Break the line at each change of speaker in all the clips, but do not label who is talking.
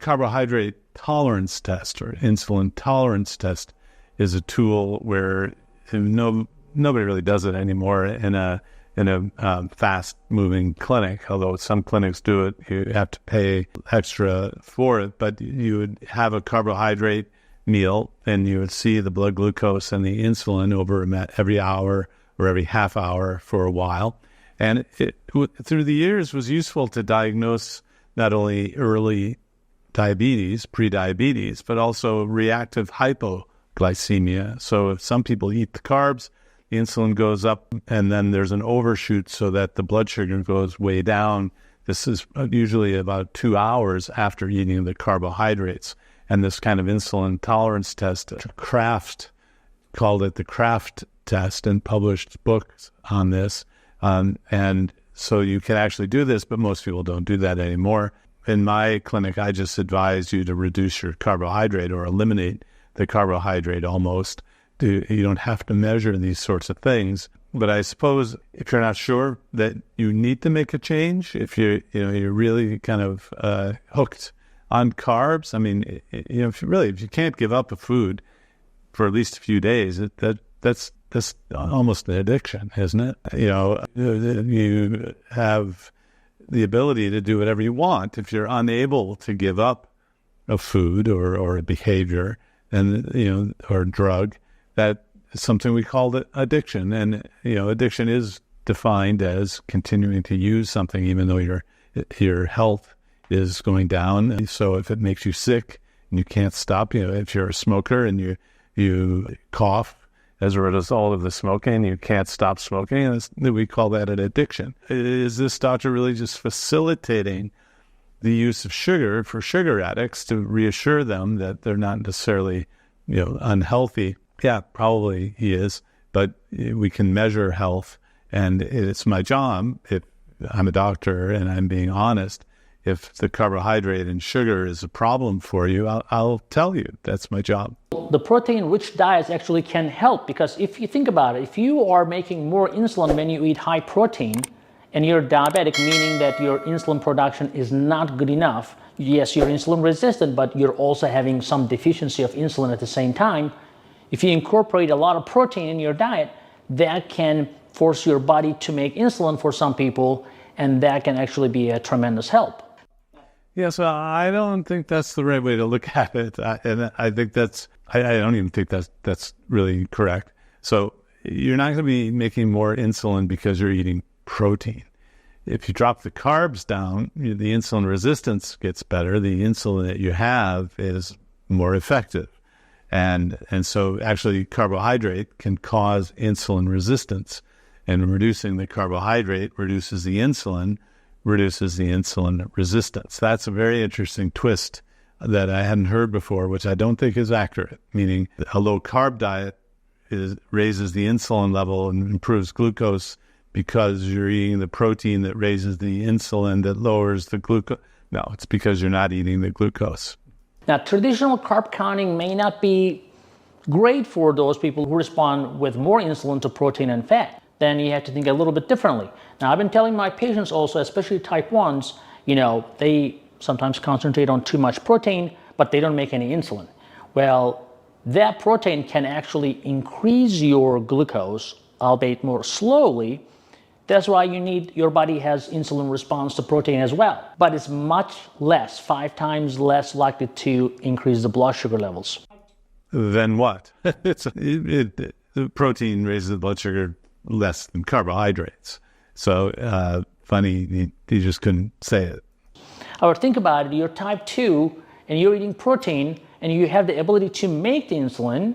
carbohydrate tolerance test or insulin tolerance test is a tool where nobody really does it anymore in a fast-moving clinic, although some clinics do it. You have to pay extra for it, but you would have a carbohydrate meal and you would see the blood glucose and the insulin over every hour or every half hour for a while. And it, through the years, was useful to diagnose not only early diabetes, prediabetes, but also reactive hypoglycemia. So if some people eat the carbs, the insulin goes up, and then there's an overshoot so that the blood sugar goes way down. This is usually about 2 hours after eating the carbohydrates. And this kind of insulin tolerance test, Kraft called it the Kraft test and published books on this. And so you can actually do this, but most people don't do that anymore. In my clinic, I just advise you to reduce your carbohydrate or eliminate the carbohydrate almost. You don't have to measure these sorts of things. But I suppose if you're not sure that you need to make a change, if you're really kind of hooked on carbs, I mean, if you can't give up a food for at least a few days, that's almost an addiction, isn't it? You have the ability to do whatever you want. If you're unable to give up a food or a behavior and or a drug, that is something we call addiction. And addiction is defined as continuing to use something even though your health is going down. So if it makes you sick and you can't stop, if you're a smoker and you cough as a result of the smoking, you can't stop smoking, we call that an addiction. Is this doctor really just facilitating the use of sugar for sugar addicts to reassure them that they're not necessarily unhealthy? Yeah, probably he is, but we can measure health, and it's my job, if I'm a doctor and I'm being honest, if the carbohydrate and sugar is a problem for you, I'll tell you. That's my job.
The protein-rich diets actually can help, because if you think about it, if you are making more insulin when you eat high protein and you're diabetic, meaning that your insulin production is not good enough, yes, you're insulin resistant, but you're also having some deficiency of insulin at the same time. If you incorporate a lot of protein in your diet, that can force your body to make insulin for some people, and that can actually be a tremendous help.
Yeah, so I don't think that's the right way to look at it. And I think I don't even think that's really correct. So you're not going to be making more insulin because you're eating protein. If you drop the carbs down, the insulin resistance gets better. The insulin that you have is more effective. And so actually carbohydrate can cause insulin resistance, and reducing the carbohydrate reduces the insulin resistance. That's a very interesting twist that I hadn't heard before, which I don't think is accurate, meaning a low carb diet raises the insulin level and improves glucose because you're eating the protein that raises the insulin that lowers the glucose. No, it's because you're not eating the glucose.
Now, traditional carb counting may not be great for those people who respond with more insulin to protein and fat. Then you have to think a little bit differently. Now, I've been telling my patients also, especially type 1s, they sometimes concentrate on too much protein, but they don't make any insulin. Well, that protein can actually increase your glucose, albeit more slowly. That's why your body has insulin response to protein as well. But it's much less, 5 times less likely to increase the blood sugar levels.
Then what? The protein raises the blood sugar less than carbohydrates. So funny, you just couldn't say it.
Or think about it, you're type 2 and you're eating protein and you have the ability to make the insulin.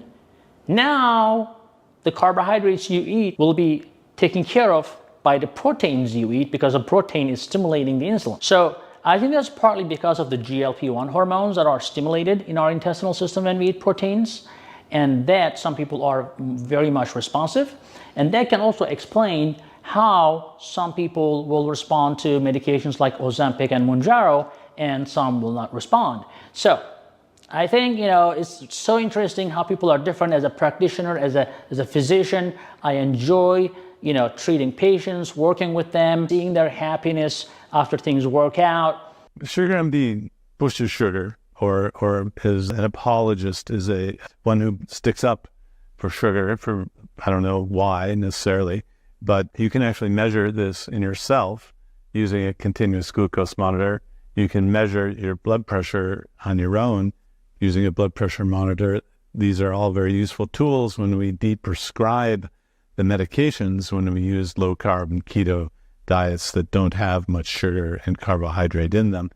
Now the carbohydrates you eat will be taken care of by the proteins you eat, because the protein is stimulating the insulin. So I think that's partly because of the GLP-1 hormones that are stimulated in our intestinal system when we eat proteins, and that some people are very much responsive. And that can also explain how some people will respond to medications like Ozempic and Mounjaro, and some will not respond. So I think, it's so interesting how people are different. As a practitioner, as a physician, I enjoy treating patients, working with them, seeing their happiness after things work out.
SugarMD pushes sugar or is an apologist, is one who sticks up for sugar for, I don't know why necessarily, but you can actually measure this in yourself using a continuous glucose monitor. You can measure your blood pressure on your own using a blood pressure monitor. These are all very useful tools when we deprescribe the medications, when we use low carb and keto diets that don't have much sugar and carbohydrate in them.